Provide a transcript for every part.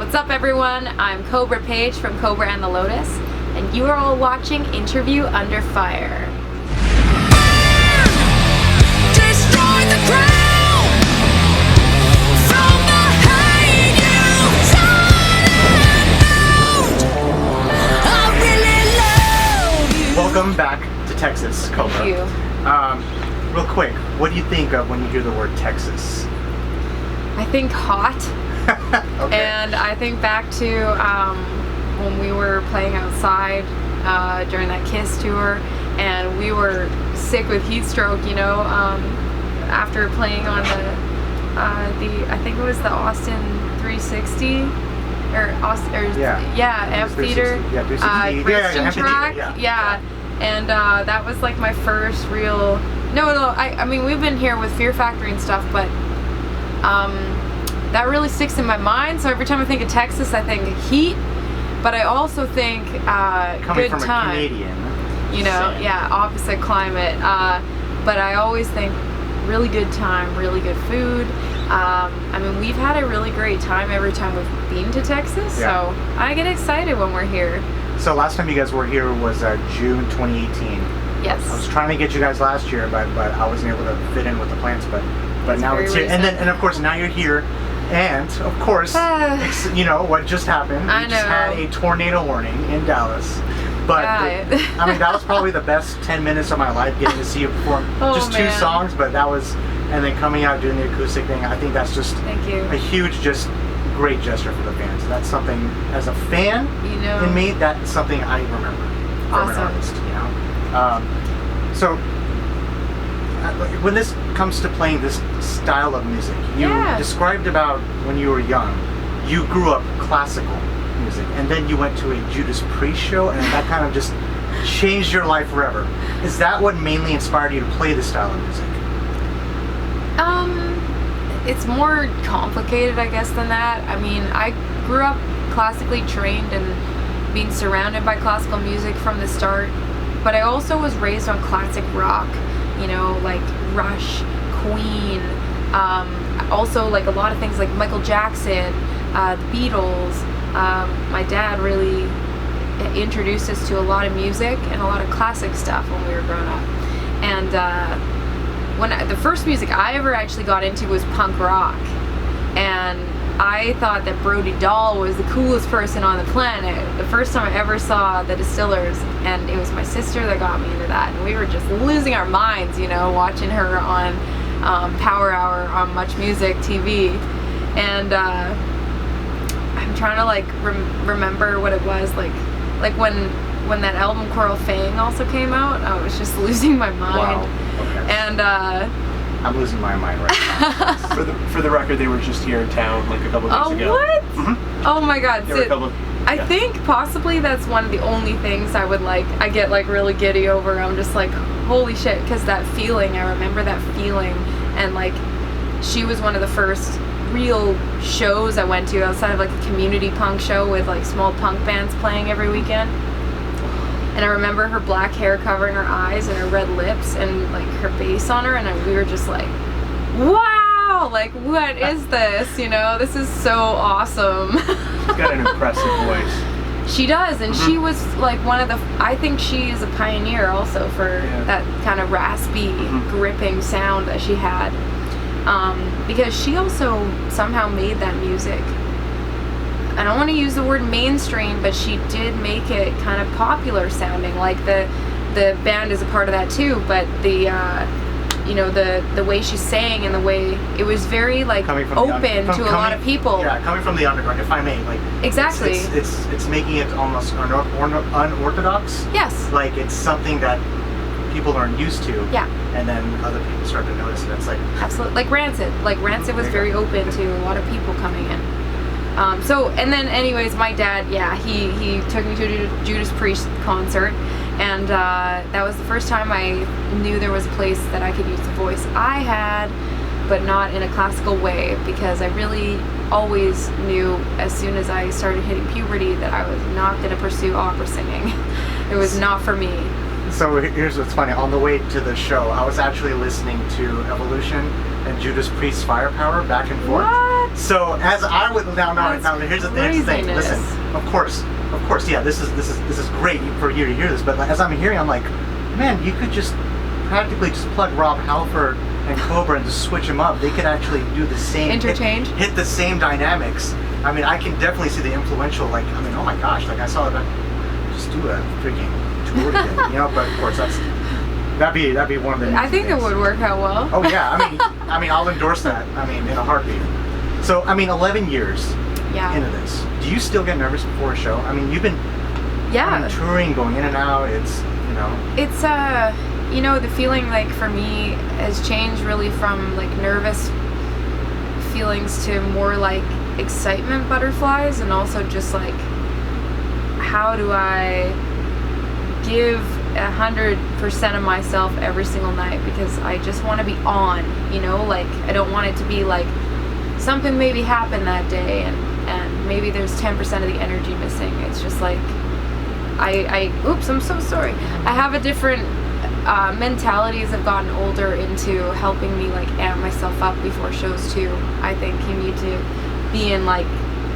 What's up, everyone? I'm Kobra Paige from Kobra and The Lotus, and you are all watching Interview Under Fire. Destroy the crown from behind you. I really love you. Welcome back to Texas, Kobra. Thank you. Real quick, what do you think of when you hear the word Texas? I think hot, Okay. and I think back to when we were playing outside during that KISS tour, and we were sick with heat stroke, you know, after playing on the I think it was the Austin 360 or amphitheater, Christian track, and that was like my first real. I mean, we've been here with Fear Factory and stuff, but that really sticks in my mind. So every time I think of Texas, I think heat, but I also think Coming good from time. a Canadian, You know, same. yeah, opposite climate. But I always think really good time, really good food. I mean, we've had a really great time every time we've been to Texas, so I get excited when we're here. So last time you guys were here was June 2018. Yes. I was trying to get you guys last year, but I wasn't able to fit in with the plans. But now very it's here, recent. and of course now you're here, and of course you know what just happened. I We just had know. a tornado warning in Dallas. But Yeah. I mean, that was probably the best 10 minutes of my life, getting to see you perform just two man. songs. But that was, and then coming out doing the acoustic thing. I think that's just Thank you. a huge, just great gesture for the fans. That's something, as a fan, You know. in me, that's something I remember from an Awesome. artist. You know, so when this comes to playing this style of music, you described about when you were young, you grew up classical music, and then you went to a Judas Priest show, and that kind of just changed your life forever. Is that what mainly inspired you to play this style of music? It's more complicated, I guess, than that. I mean, I grew up classically trained and being surrounded by classical music from the start, but I also was raised on classic rock, you know, like Rush, Queen, also like a lot of things like Michael Jackson, the Beatles. My dad really introduced us to a lot of music and a lot of classic stuff when we were growing up. And the first music I ever actually got into was punk rock, and I thought that Brody Dahl was the coolest person on the planet. The first time I ever saw the Distillers, and it was my sister that got me into that, and we were just losing our minds, you know, watching her on Power Hour on Much Music TV. And I'm trying to like remember what it was like when that album Coral Fang also came out. I was just losing my mind. Wow. Okay. And I'm losing my mind right now. For the record, they were just here in town like a couple of days ago. What? Mm-hmm. Oh my God! There were a couple. I think possibly that's one of the only things I would like. I get like really giddy over. I'm just like, holy shit, because that feeling. I remember that feeling, and like, she was one of the first real shows I went to outside of like a community punk show with like small punk bands playing every weekend. And I remember her black hair covering her eyes and her red lips and like her bass on her, and we were just like, wow, like what is this? You know, this is so awesome. She's got an impressive voice. She does, and she was like one of the, I think she is a pioneer also for that kind of raspy, gripping sound that she had. Because she also somehow made that music. I don't want to use the word mainstream, but she did make it kind of popular sounding. Like the band is a part of that too, but the you know, the way she sang and the way it was very like open to a lot of people. Yeah, coming from the underground, if I may, like exactly. It's making it almost unorthodox. Yes. Like it's something that people aren't used to. Yeah. And then other people start to notice it. It's like absolutely like Rancid. Like Rancid was very open to a lot of people coming in. So, and then anyways, my dad, he took me to a Judas Priest concert, and that was the first time I knew there was a place that I could use the voice I had, but not in a classical way, because I really always knew as soon as I started hitting puberty that I was not going to pursue opera singing. It was not for me. So here's what's funny. On the way to the show, I was actually listening to Evolution and Judas Priest's Firepower back and forth. What? So as I would now here's the thing. craziness. Listen, of course, yeah. This is great for you to hear this. But as I'm hearing, I'm like, man, you could just practically just plug Rob Halford and Kobra and just switch them up. They could actually do the same Interchange? hit the same dynamics. I mean, I can definitely see the influential. Like, I mean, oh my gosh, like I saw that. Just do a freaking tour together, you know. But of course, that'd be one of the. I think it would work out well. Oh yeah, I mean, I'll endorse that. I mean, in a heartbeat. So, I mean, 11 years into this. Do you still get nervous before a show? I mean, you've been touring, going in and out. It's, you know. It's you know, the feeling like for me has changed really from like nervous feelings to more like excitement butterflies, and also just like how do I give 100% of myself every single night, because I just want to be on, you know, like I don't want it to be like something maybe happened that day and maybe there's 10% of the energy missing. It's just like oops, I'm so sorry. I have a different mentality as I've gotten older into helping me like amp myself up before shows too. I think you need to be in like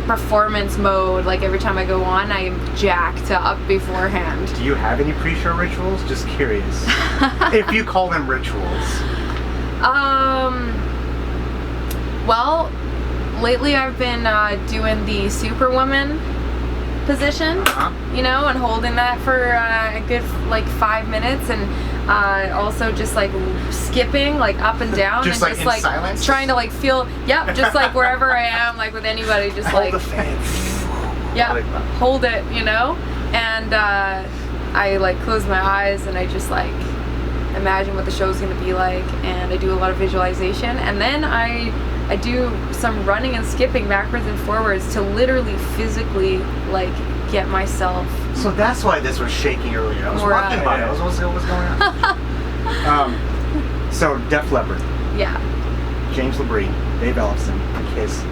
performance mode. Like every time I go on, I am jacked up beforehand. Do you have any pre-show rituals? Just curious. If you call them rituals. Well, lately I've been doing the Superwoman position, you know, and holding that for a good like 5 minutes, and also just like skipping like up and down, just and like just in like silence? trying to like feel, just like wherever I am, like with anybody, just Hold like the fans. hold it, you know, and I like close my eyes and I just like imagine what the show's gonna be like, and I do a lot of visualization, and then I do some running and skipping backwards and forwards to literally physically like get myself. So that's why this was shaking earlier. I was walking by. I was what's going on. So Def Leppard. Yeah. James LaBrie, Dave Ellefson, Kiss.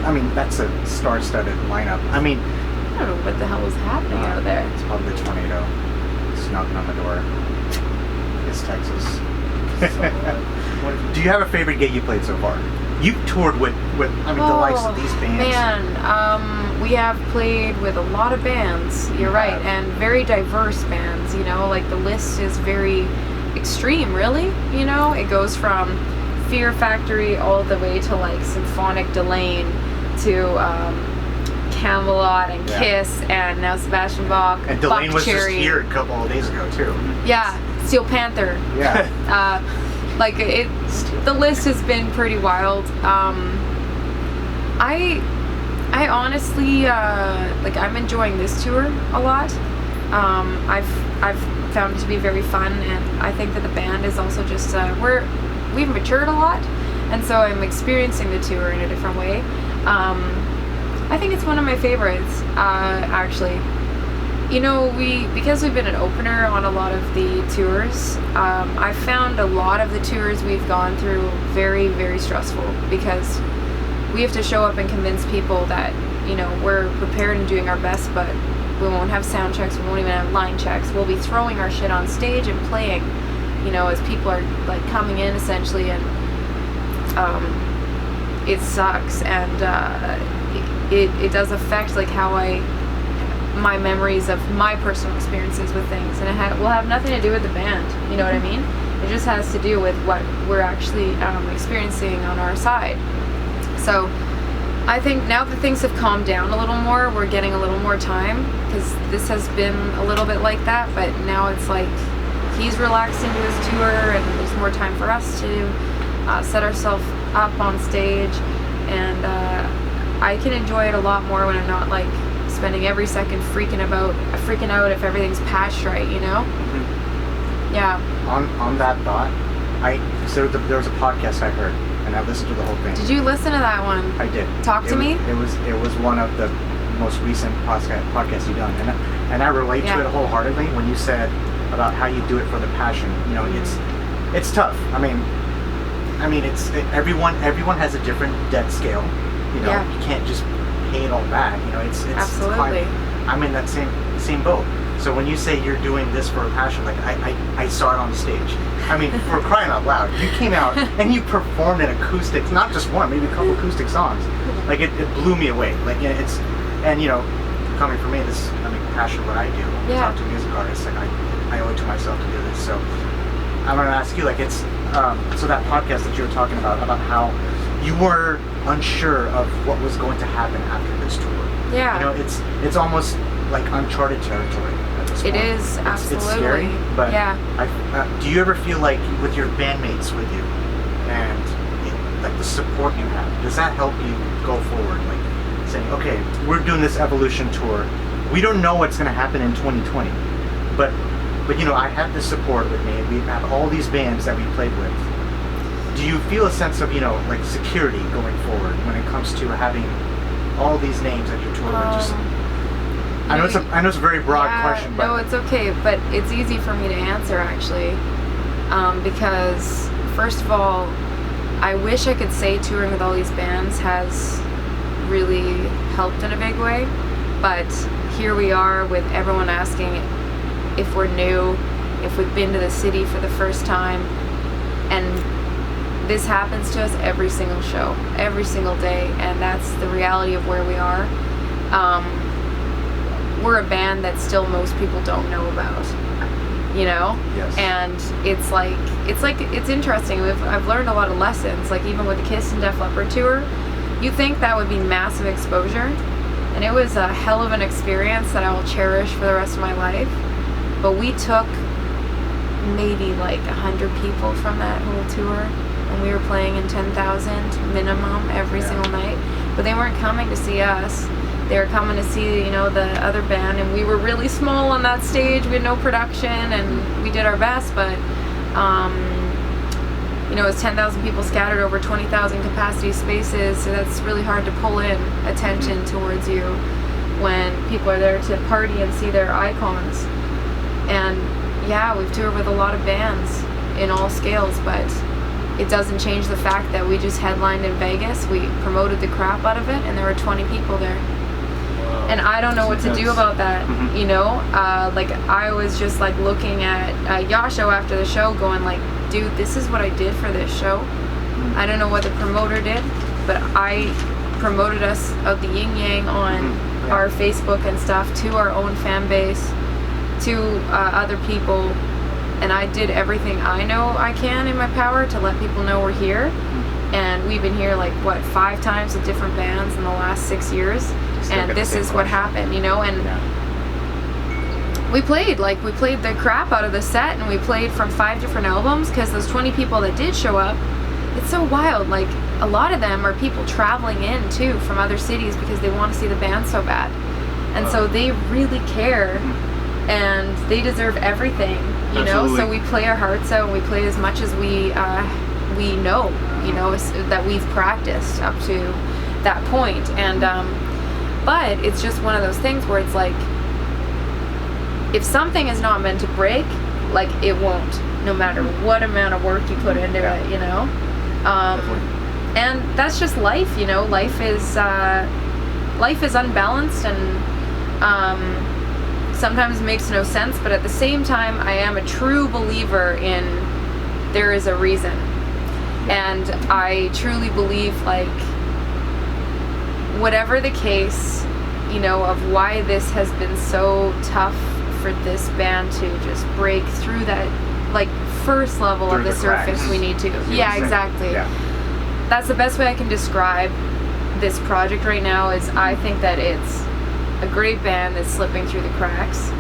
I mean, that's a star-studded lineup. I mean, I don't know what the hell was happening out there. It's probably the tornado. It's knocking on the door. It's Texas. Do you have a favorite gig you played so far? You've toured with the likes of these bands. Man, we have played with a lot of bands. You're right, and very diverse bands. You know, like the list is very extreme. Really, you know, it goes from Fear Factory all the way to like Symphonic Delane to Camelot and Kiss, and now Sebastian Bach. And Delane was Cherry. just here a couple of days ago too. Yeah, Steel Panther. Yeah. Like the list has been pretty wild. I honestly like I'm enjoying this tour a lot. I've found it to be very fun, and I think that the band is also just we've matured a lot, and so I'm experiencing the tour in a different way. I think it's one of my favorites, actually. You know, because we've been an opener on a lot of the tours, I've found a lot of the tours we've gone through very, very stressful, because we have to show up and convince people that, you know, we're prepared and doing our best, but we won't have sound checks, we won't even have line checks. We'll be throwing our shit on stage and playing, you know, as people are like coming in essentially, and it sucks, and it does affect like how my memories of my personal experiences with things, and it will have nothing to do with the band, you know what I mean? It just has to do with what we're actually experiencing on our side. So I think now that things have calmed down a little more, we're getting a little more time, because this has been a little bit like that, but now it's like he's relaxed into his tour, and there's more time for us to set ourselves up on stage, and I can enjoy it a lot more when I'm not like spending every second freaking out if everything's patched right, you know? Mm-hmm. Yeah. On that thought, there was a podcast I heard, and I listened to the whole thing. Did you listen to that one? I did. Talk to me? It was one of the most recent podcasts you've done, and I relate to it wholeheartedly when you said about how you do it for the passion. You know, it's tough. I mean, everyone has a different debt scale. You know, you can't just pay it all back. You know, it's absolutely. I'm in that same boat. So when you say you're doing this for a passion, like I saw it on the stage. I mean, for crying out loud, you came out and you performed an acoustic, not just one, maybe a couple acoustic songs. Like it blew me away. Like it's, and you know, coming from me, this, I mean, passion what I do. Yeah. Talk to music artists, like I owe it to myself to do this. So I'm gonna ask you, like, it's so that podcast that you were talking about how you were unsure of what was going to happen after this tour. Yeah. You know, it's almost like uncharted territory at this point. It is, absolutely. It's scary, but yeah. Do you ever feel like with your bandmates with you and like the support you have, does that help you go forward? Like saying, okay, we're doing this evolution tour. We don't know what's going to happen in 2020, but you know, I have this support with me, and we have all these bands that we played with. Do you feel a sense of, you know, like security going forward when it comes to having all these names that you tour with? Just, I know it's a very broad question, but no, it's okay, but it's easy for me to answer actually, because first of all, I wish I could say touring with all these bands has really helped in a big way, but here we are with everyone asking if we're new, if we've been to the city for the first time, and this happens to us every single show, every single day, and that's the reality of where we are. We're a band that still most people don't know about, you know? Yes. And it's interesting. I've learned a lot of lessons, like even with the Kiss and Def Leppard tour, you think that would be massive exposure, and it was a hell of an experience that I will cherish for the rest of my life. But we took maybe like 100 people from that whole tour, and we were playing in 10,000 minimum every single night. But they weren't coming to see us. They were coming to see, you know, the other band, and we were really small on that stage. We had no production, and we did our best, but you know, it's 10,000 people scattered over 20,000 capacity spaces, so that's really hard to pull in attention towards you when people are there to party and see their icons. And yeah, we've toured with a lot of bands in all scales, but it doesn't change the fact that we just headlined in Vegas. We promoted the crap out of it, and there were 20 people there. And I don't know what to do about that, you know? Like, I was just like looking at Yasho after the show going like, dude, this is what I did for this show. I don't know what the promoter did, but I promoted us of the yin yang on our Facebook and stuff to our own fan base, to other people, and I did everything I know I can in my power to let people know we're here. And we've been here like, what, 5 times with different bands in the last 6 years, and this is what happened, you know? And we played the crap out of the set, and we played from 5 different albums, because those 20 people that did show up, it's so wild. Like, a lot of them are people traveling in too from other cities because they want to see the band so bad, and so they really care, and they deserve everything, you know? So we play our hearts out, and we play as much as we know, you know, that we've practiced up to that point. And but it's just one of those things where it's like, if something is not meant to break, like, it won't, no matter what amount of work you put into it, you know? And that's just life, you know? Life is unbalanced, and sometimes it makes no sense, but at the same time, I am a true believer in there is a reason. And I truly believe, like, whatever the case, you know, of why this has been so tough for this band to just break through that, like, first level of the surface we need to. Yeah, exactly. Yeah. That's the best way I can describe this project right now, is I think that it's a great band that's slipping through the cracks.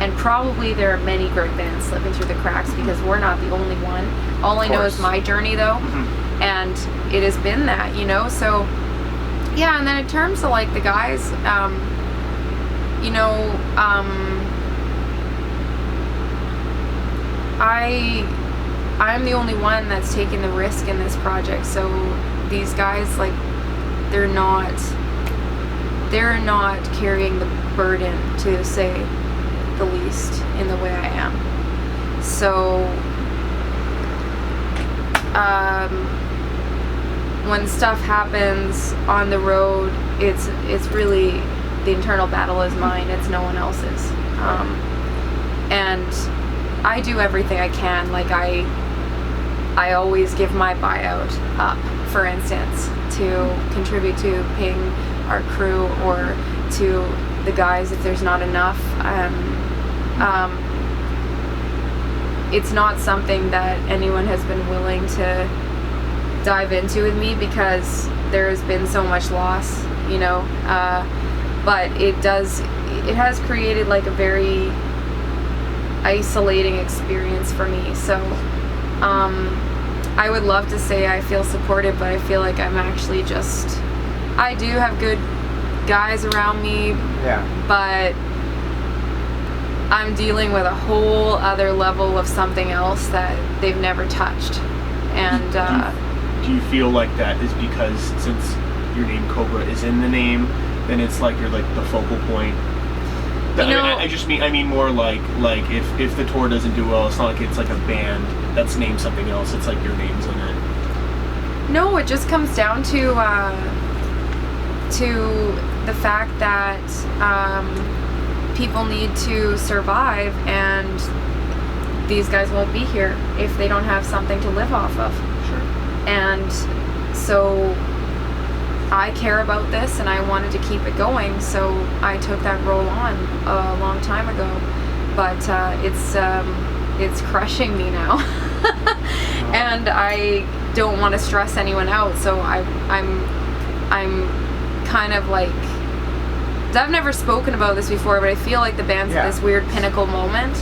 And probably there are many great bands slipping through the cracks, because we're not the only one. All I know is my journey, though, and it has been that, you know? So, yeah, and then in terms of, like, the guys, you know, I'm the only one that's taking the risk in this project, so these guys, like, they're not carrying the burden, to say the least, in the way I am. So when stuff happens on the road, it's really, the internal battle is mine, it's no one else's. and I do everything I can. Like I always give my buyout up, for instance, to contribute to paying our crew or to the guys if there's not enough. It's not something that anyone has been willing to dive into with me because there has been so much loss, you know. But it has created like a very isolating experience for me. So I would love to say I feel supported, but I feel like I'm actually just, I do have good guys around me, but I'm dealing with a whole other level of something else that they've never touched. And do you feel like that is because since your name Kobra is in the name, then it's like you're like the focal point? I mean more like if the tour doesn't do well, it's not like it's like a band that's named something else. It's like your name's in it. No, it just comes down to the fact that people need to survive, and these guys won't be here if they don't have something to live off of. Sure. And so I care about this and I wanted to keep it going, so I took that role on a long time ago. But it's crushing me now. And I don't want to stress anyone out, so I'm kind of like, I've never spoken about this before, but I feel like the band's at this weird pinnacle moment,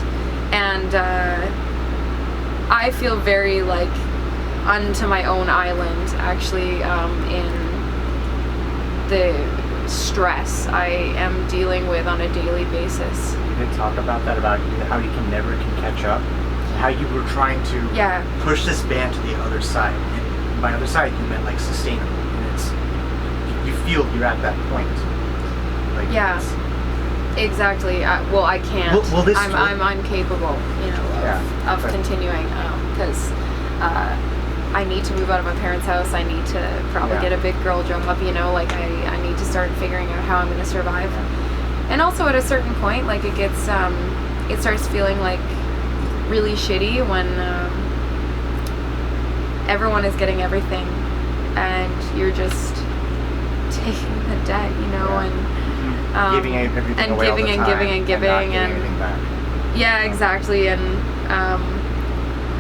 and I feel very like unto my own island, actually, in the stress I am dealing with on a daily basis. You did talk about that, about how you never can catch up, how you were trying to push this band to the other side, and by other side you meant like sustainable, and it's, you feel you're at that point. Like, exactly. Well, I can't. I'm incapable, you know, of continuing, because I need to move out of my parents' house. I need to probably get a big girl job, you know, like I need to start figuring out how I'm going to survive. And also at a certain point, like it gets, it starts feeling like really shitty when everyone is getting everything and you're just taking the debt, you know, and giving everything and away giving all the and time giving and giving not and anything back. exactly. And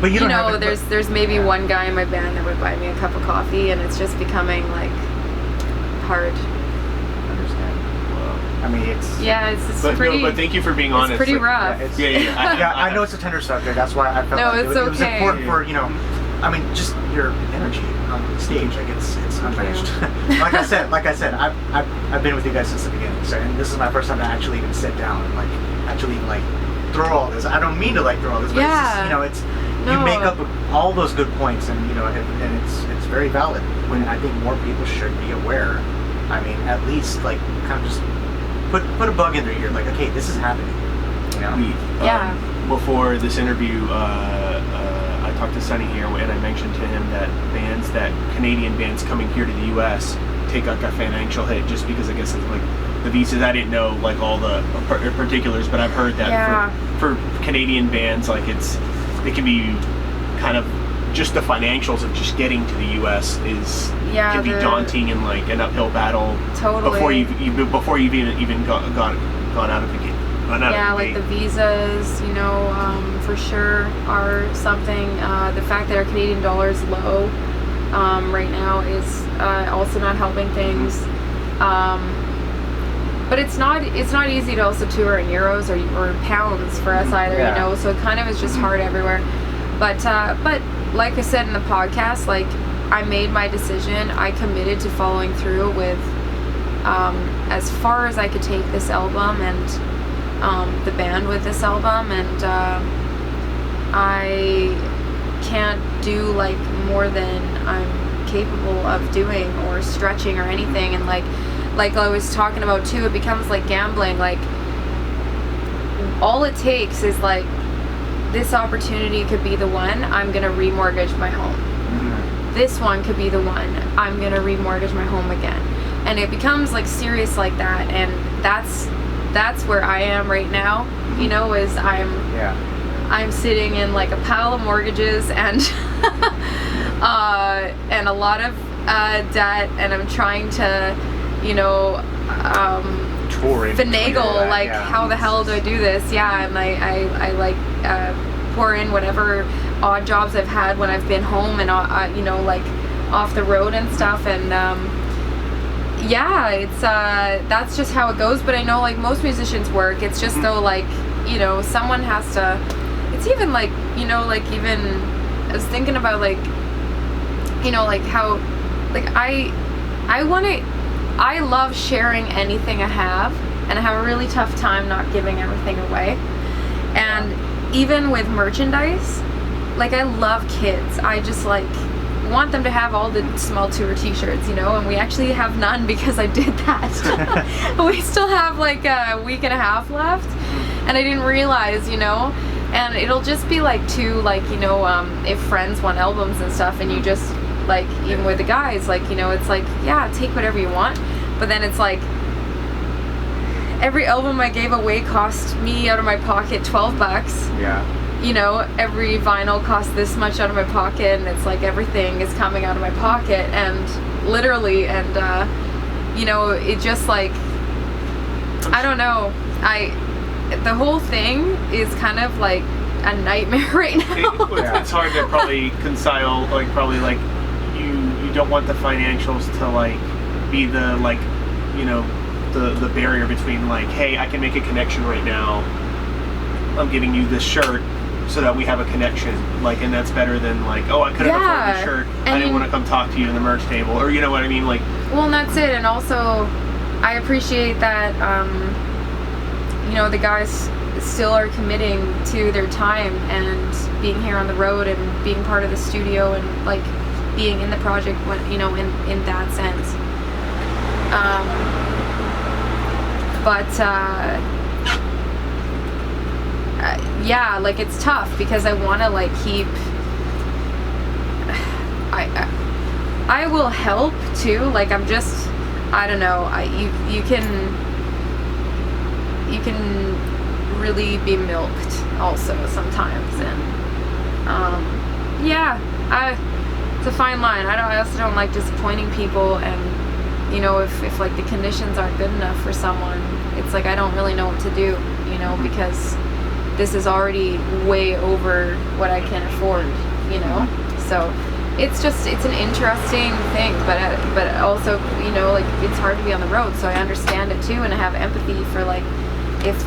but you don't know, have it, there's maybe one guy in my band that would buy me a cup of coffee, and it's just becoming like hard. Understand. I mean, it's pretty. No, but thank you for being honest. It's pretty rough. I know it's a tender subject. That's why I felt like it was important for, you know, I mean, just your energy on stage, like it's unmatched. like I said, I've been with you guys since the beginning. So, and this is my first time to actually even sit down and like actually like throw all this. I don't mean to like throw all this, but it's just, you know, it's you make up all those good points, and you know, and it's very valid. When I think more people should be aware. I mean, at least like kind of just put a bug in their ear, like, okay, this is happening. You know? Before this interview, I talked to Sonny here, and I mentioned to him that Canadian bands coming here to the U.S. take like a financial hit just because I guess it's like the visas. I didn't know like all the particulars, but I've heard that for Canadian bands, like it can be kind of just the financials of just getting to the U.S. can be daunting and like an uphill battle. Totally. Before you've even gone out of the gate. Like the visas, you know, for sure are something. The fact that our Canadian dollar is low right now is also not helping things. But it's not easy to also tour in euros or pounds for us either, you know. So it kind of is just hard everywhere. But like I said in the podcast, like I made my decision. I committed to following through with as far as I could take this album and the band with this album, and I can't do like more than I'm capable of doing or stretching or anything. And like I was talking about too, it becomes like gambling. Like all it takes is like this opportunity could be the one. I'm gonna remortgage my home. This one could be the one. I'm gonna remortgage my home again. And it becomes like serious like that, and that's that's where I am right now, you know, is I'm sitting in like a pile of mortgages and and a lot of debt, and I'm trying to, you know, finagle like how the hell do I do this? Yeah, and I like pour in whatever odd jobs I've had when I've been home and you know, like off the road and stuff, and yeah, it's that's just how it goes. But I know like most musicians work, it's just though, like, you know, someone has to, it's even like, you know, like even I was thinking about like, you know, like how like I love sharing anything I have, and I have a really tough time not giving everything away. And even with merchandise, like I love kids. I just like want them to have all the small tour t-shirts, you know, and we actually have none because I did that. We still have like a week and a half left, and I didn't realize, you know, and it'll just be like like, you know, if friends want albums and stuff, and you just like, even with the guys, like, you know, it's like, yeah, take whatever you want, but then it's like every album I gave away cost me out of my pocket $12. Yeah. You know, every vinyl costs this much out of my pocket, and it's like everything is coming out of my pocket, and literally, and you know, it just like, I don't know, the whole thing is kind of like a nightmare right now. It's hard to probably reconcile, like probably like you don't want the financials to like be the, like, you know, the barrier between like, hey, I can make a connection right now, I'm giving you this shirt so that we have a connection, like, and that's better than like, oh, I couldn't afford the shirt, I didn't want to come talk to you in the merch table, or you know what I mean, like. Well, and that's it. And also I appreciate that you know, the guys still are committing to their time and being here on the road and being part of the studio and like being in the project when, you know, in that sense. Yeah, like it's tough because I want to like keep. I will help too. Like I'm just, I don't know. You can really be milked also sometimes, and yeah, it's a fine line. I also don't like disappointing people, and you know, if like the conditions aren't good enough for someone, it's like I don't really know what to do, you know, because this is already way over what I can afford, you know. So it's an interesting thing, but also, you know, like it's hard to be on the road, so I understand it too, and I have empathy for like if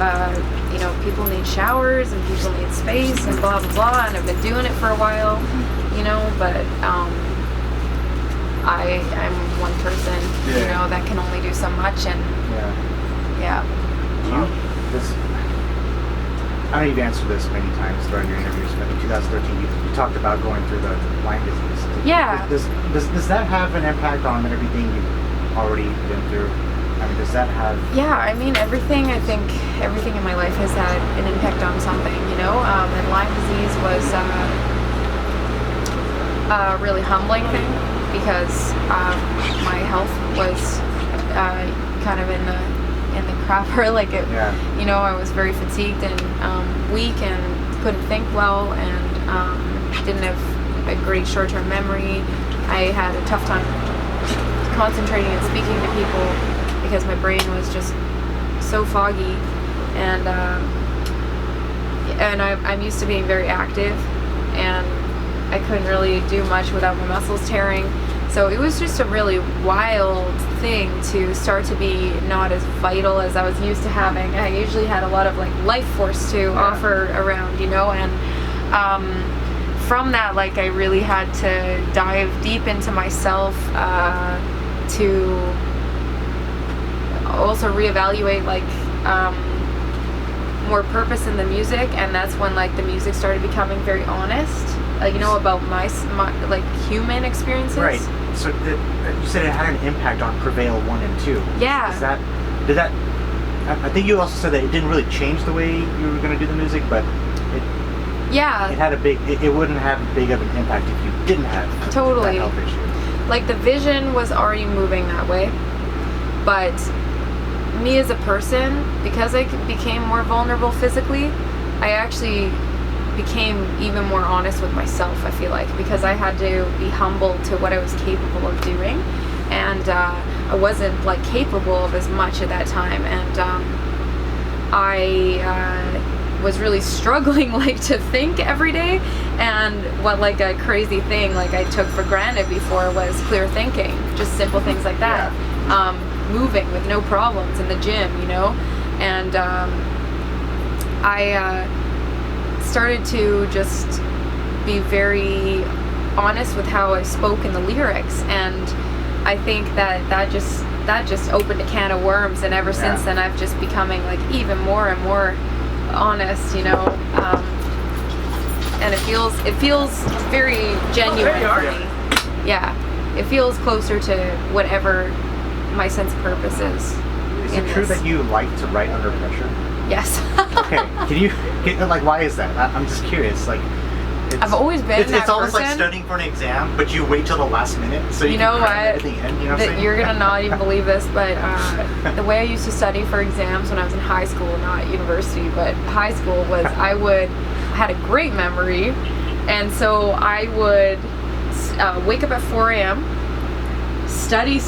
you know, people need showers and people need space and blah blah blah, and I've been doing it for a while, you know, but I'm one person, you know, that can only do so much, and yeah. I know you've answered this many times during your interviews, but in 2013 you talked about going through the Lyme disease. Yeah. Does that have an impact on everything you've already been through? I mean, does that have... Yeah, I mean, I think everything in my life has had an impact on something, you know, and Lyme disease was a really humbling thing because my health was kind of in the crapper, like it, you know, I was very fatigued and weak and couldn't think well, and didn't have a great short-term memory. I had a tough time concentrating and speaking to people because my brain was just so foggy, and I'm used to being very active, and I couldn't really do much without my muscles tearing. So it was just a really wild thing to start to be not as vital as I was used to having. I usually had a lot of like life force to offer around, you know, and from that, like, I really had to dive deep into myself to also reevaluate like more purpose in the music, and that's when like the music started becoming very honest, you know, about my like human experiences. Right. So you said it had an impact on Prevail 1 and 2. Yeah. Did that? I think you also said that it didn't really change the way you were going to do the music, but it had it wouldn't have big of an impact if you didn't have that health issue. Like the vision was already moving that way, but me as a person, because I became more vulnerable physically, I actually became even more honest with myself, I feel like, because I had to be humble to what I was capable of doing, and I wasn't like capable of as much at that time, and I was really struggling like to think every day, and what like a crazy thing like I took for granted before was clear thinking, just simple things like that. Moving with no problems in the gym, you know, and I started to just be very honest with how I spoke in the lyrics, and I think that just opened a can of worms, and ever since then I've just becoming like even more and more honest, you know, and it feels very genuine for me. Yeah, it feels closer to whatever my sense of purpose is. Is it true that you like to write under pressure? Yes. Okay, can you get, like, why is that? I'm just curious. Like, I've always been that it's almost person. like studying for an exam, but you wait till the last minute so you know can cram it at the end. You know what I'm saying? You're gonna not even believe this, but the way I used to study for exams when I was in high school, not university, but high school, was I had a great memory, and so I would wake up at 4 a.m. study,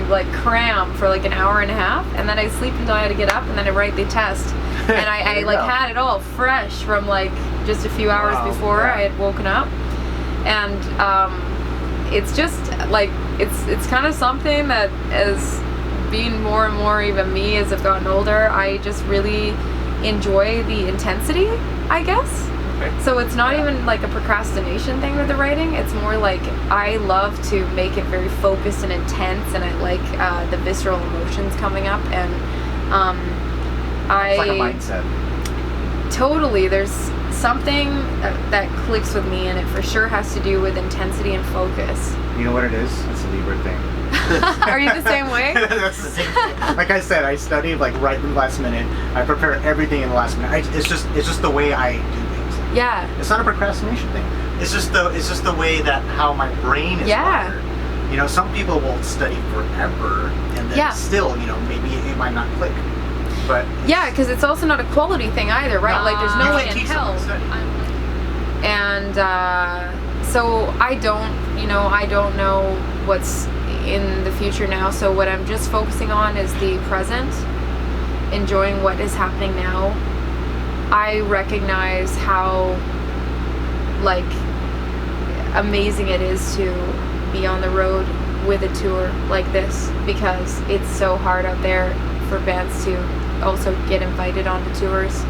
like cram for like an hour and a half, and then I'd sleep until I had to get up, and then I'd write the test. And I like had it all fresh from like just a few hours before I had woken up. And it's just like it's kind of something that, as being more and more even me as I've gotten older, I just really enjoy the intensity, I guess. So it's not even like a procrastination thing with the writing. It's more like I love to make it very focused and intense, and I like the visceral emotions coming up, and it's like a mindset. Totally. There's something that clicks with me, and it for sure has to do with intensity and focus. You know what it is? It's a Libra thing. Are you the same way? That's the same thing. Like I said, I study like right in the last minute. I prepare everything in the last minute. It's just the way I do things. Yeah. It's not a procrastination thing. It's just the way that how my brain is wired. You know, some people will study forever and then still, you know, maybe it might not click. But because it's also not a quality thing either, right? Like there's no way in hell. And so I don't know what's in the future now. So what I'm just focusing on is the present, enjoying what is happening now. I recognize how like amazing it is to be on the road with a tour like this, because it's so hard out there for bands to also get invited onto tours.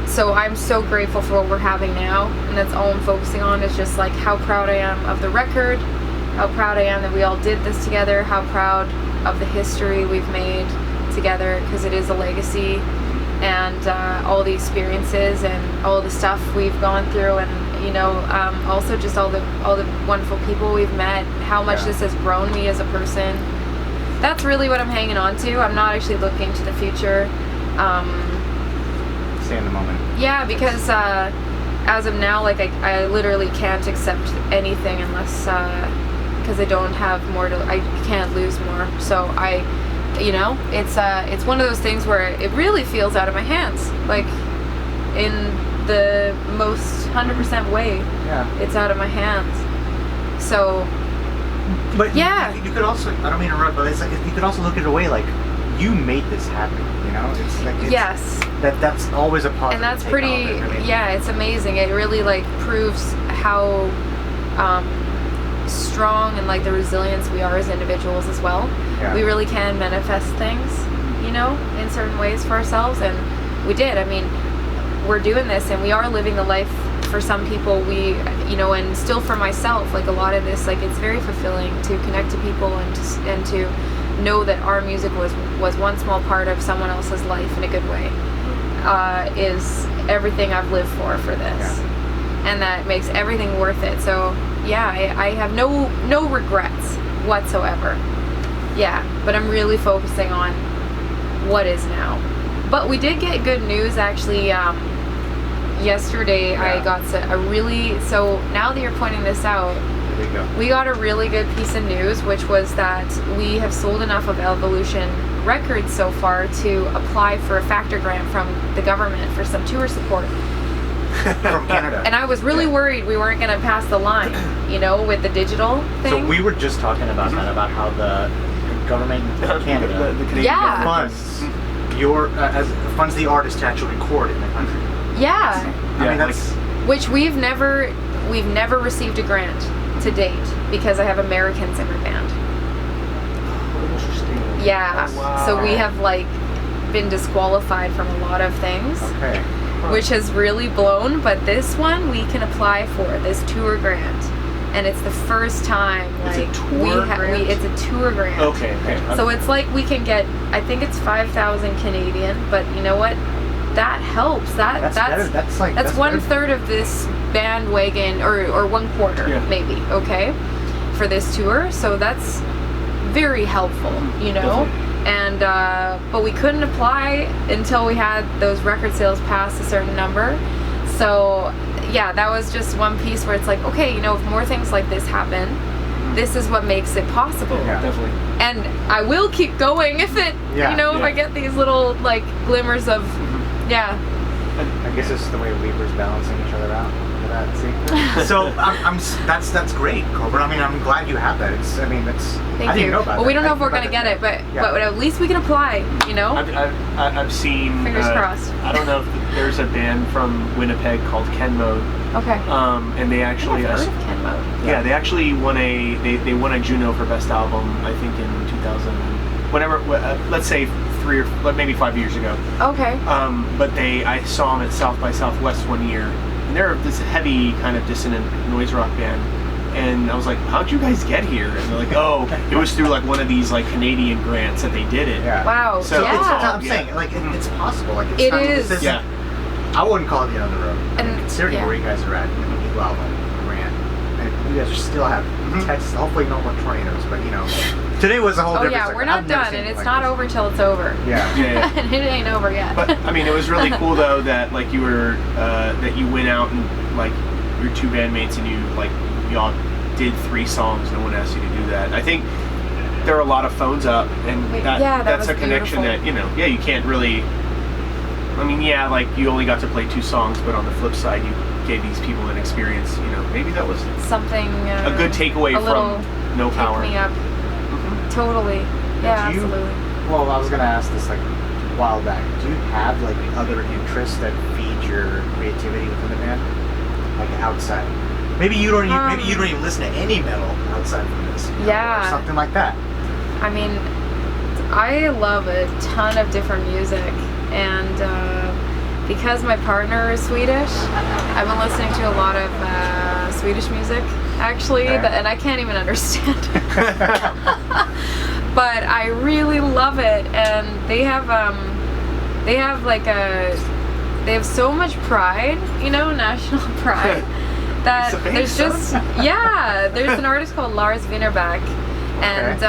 So I'm so grateful for what we're having now, and that's all I'm focusing on, is just like how proud I am of the record, how proud I am that we all did this together, how proud of the history we've made together, because it is a legacy, and all the experiences and all the stuff we've gone through, and you know, also just all the wonderful people we've met, how much this has grown me as a person. That's really what I'm hanging on to. I'm not actually looking to the future. Stay in the moment. Yeah, because as of now, like I literally can't accept anything unless because I don't have more to. I can't lose more. So it's one of those things where it really feels out of my hands, like in the most 100% way. Yeah. It's out of my hands. So. But you could also, I don't mean to interrupt, but it's like you could also look at it away like you made this happen. You know, it's like that's always a positive. And that's pretty. It's amazing. It really like proves how strong and like the resilience we are as individuals as well. Yeah. We really can manifest things, you know, in certain ways for ourselves, and we did. I mean, we're doing this, and we are living the life. For some people, and still for myself, like a lot of this, like it's very fulfilling to connect to people and to know that our music was one small part of someone else's life in a good way. Is everything I've lived for this, and that makes everything worth it. So I have no regrets whatsoever. But I'm really focusing on what is now. But we did get good news actually. Yesterday I got so now that you're pointing this out, There you go. We got a really good piece of news, which was that we have sold enough of Evolution records so far to apply for a factor grant from the government for some tour support. From Canada. And I was really worried we weren't going to pass the line, you know, with the digital thing. So we were just talking about that, about how the government of Canada the Canadian Yeah. government. funds the artist to actually record in the country. Yeah, I mean, Yeah, that's which we've never received a grant to date because I have Americans in our band. interesting. Yeah, Oh, wow. so we have like been disqualified from a lot of things. Okay. Which has really blown, but this one we can apply for, this tour grant, and it's the first time It's a like tour grant? it's a tour grant. Okay. So it's like we can get, I think it's 5,000 Canadian, but you know what? That helps. That's better. That's like that's one better. third of this bandwagon, or 1/4 Yeah. maybe. Okay, for this tour. So that's very helpful. You know. Definitely. And but we couldn't apply until we had those record sales past a certain number. So yeah, that was just one piece where it's like, okay, you know, if more things like this happen, this is what makes it possible. Yeah. Definitely. And I will keep going if it, Yeah. you know, if Yeah. I get these little like glimmers of, yeah. I guess it's the way Weaver's balancing each other out for that. See? So that's great, Kobra. I mean, I'm glad you have that. I Thank didn't you. know about Well, we that. don't know I if we're didn't gonna know get about it, that. but at least we can apply. You know. I've seen. Fingers crossed. I don't know if there's a band from Winnipeg called Ken Mode, Okay. and they actually. I've heard of Ken Mode. Yeah, they actually won they won a Juno for best album. I think in 2000, whatever. Let's say 3 or maybe 5 years ago. Okay. But I saw them at South by Southwest one year, and they're this heavy kind of dissonant noise rock band. And I was like, how'd you guys get here? And they're like, oh, it was through like one of these like Canadian grants that they did it. Yeah. Wow. So yeah. It's, I'm Yeah. saying, like, it's possible. Like, it's It not, is. This Yeah. I wouldn't call it the end of the road. And- Considering yeah. where you guys are at, the new album, Grant, and you guys still have Texas. Hopefully, no more tornadoes. But you know, today was a whole Oh different. yeah, circle. we're not I've never done, seen and it it's like not this. over till it's over. Yeah. Yeah. And it ain't over yet. But I mean, it was really cool though that like you were that you went out and like your two bandmates and y'all did 3 songs. No one asked you to do that. I think there are a lot of phones up, and Yeah, that that's was a connection beautiful. that you can't really. I mean, yeah, like you only got to play 2 songs, but on the flip side, you gave these people an experience. You know, maybe that was Something. a good takeaway a little from No Power. Pick me up. Totally. Yeah, Do you- absolutely. Well, I was gonna ask this like a while back. Do you have like other interests that feed your creativity within the band, like outside? Maybe you don't. Maybe you don't even listen to any metal outside from this. you know, Yeah. Or something like that. I mean, I love a ton of different music, and because my partner is Swedish, I've been listening to a lot of Swedish music, actually, Okay. and I can't even understand it. But I really love it, and they have so much pride, you know, national pride. That It's a there's band, just there's an artist called Lars Winnerbäck, and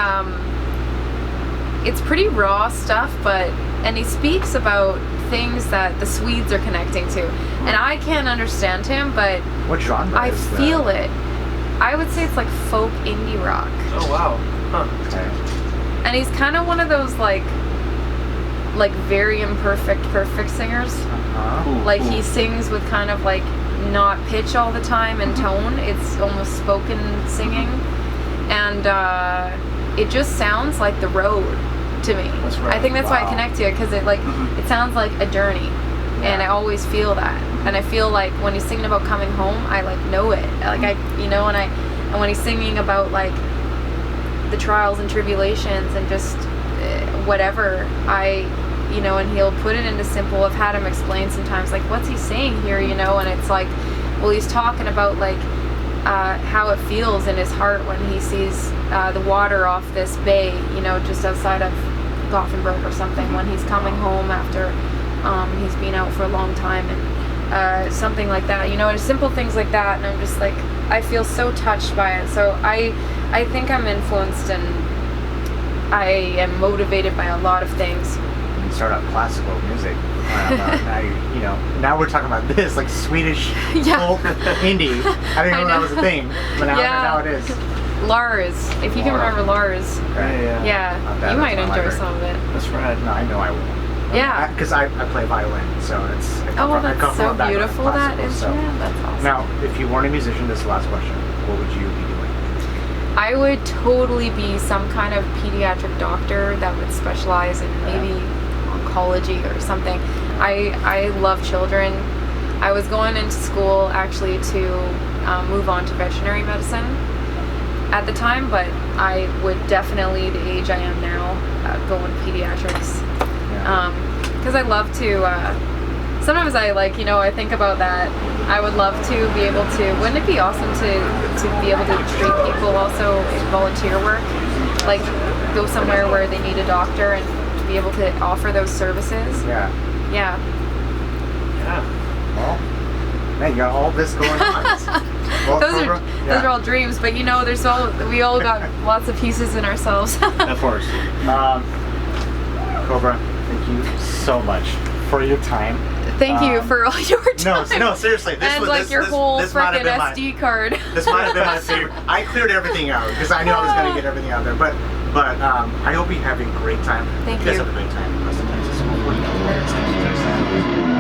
it's pretty raw stuff, and he speaks about things that the Swedes are connecting to, and I can't understand him, but What genre? I is that? feel it. I would say it's like folk indie rock, Oh wow. Huh. Okay. and he's kind of one of those like very imperfect perfect singers. Uh-huh. Cool, Like cool. he sings with kind of like not pitch all the time and tone. It's almost spoken singing, and it just sounds like the road to me. That's right. I think that's why I Wow. connect to it, because it it sounds like a journey, and I always feel that. And I feel like when he's singing about coming home, I like know it. Like and when he's singing about like the trials and tribulations and just whatever, and he'll put it into simple. I've had him explain sometimes, like, what's he saying here, and it's like, well, he's talking about like how it feels in his heart when he sees the water off this bay, just outside of Gothenburg or something, when he's coming home after he's been out for a long time, and something like that, and simple things like that. And I'm just like, I feel so touched by it. So I think I'm influenced, and I am motivated by a lot of things. When you start out classical music, Now we're talking about this, like Swedish Yeah. folk indie. I didn't I know that know. was a thing, but now it is. Lars, if you can Lars. remember Lars. Yeah. Yeah, Not bad, you might that's my enjoy library. some of it. That's rad. No, I know I will. Yeah. Because I play violin, so it's. I come Oh, from- I that's come from so a background in beautiful, that classical, so- instrument. That's awesome. Now, if you weren't a musician, this is the last question. What would you be doing? I would totally be some kind of pediatric doctor that would specialize in maybe oncology or something. I love children. I was going into school actually to move on to veterinary medicine at the time, but I would definitely, the age I am now, go into pediatrics. Because I love to, sometimes I think about that. I would love to be able to, wouldn't it be awesome to be able to treat people also in volunteer work? Like go somewhere where they need a doctor and to be able to offer those services. Yeah. Yeah. Yeah. Well, man, you got all this going on. Well, Those Kobra, are all dreams, but we all got lots of pieces in ourselves. Of course. Cobra, thank you so much for your time. Thank you for all your time. No, seriously. This and was like this, your this, whole this might have freaking been my, SD card. This might have been my favorite. I cleared everything out because I knew I was going to get everything out there. But I hope you have a great time. Thank you. Guys you. have a great time. The rest of Texas. Hopefully, you know,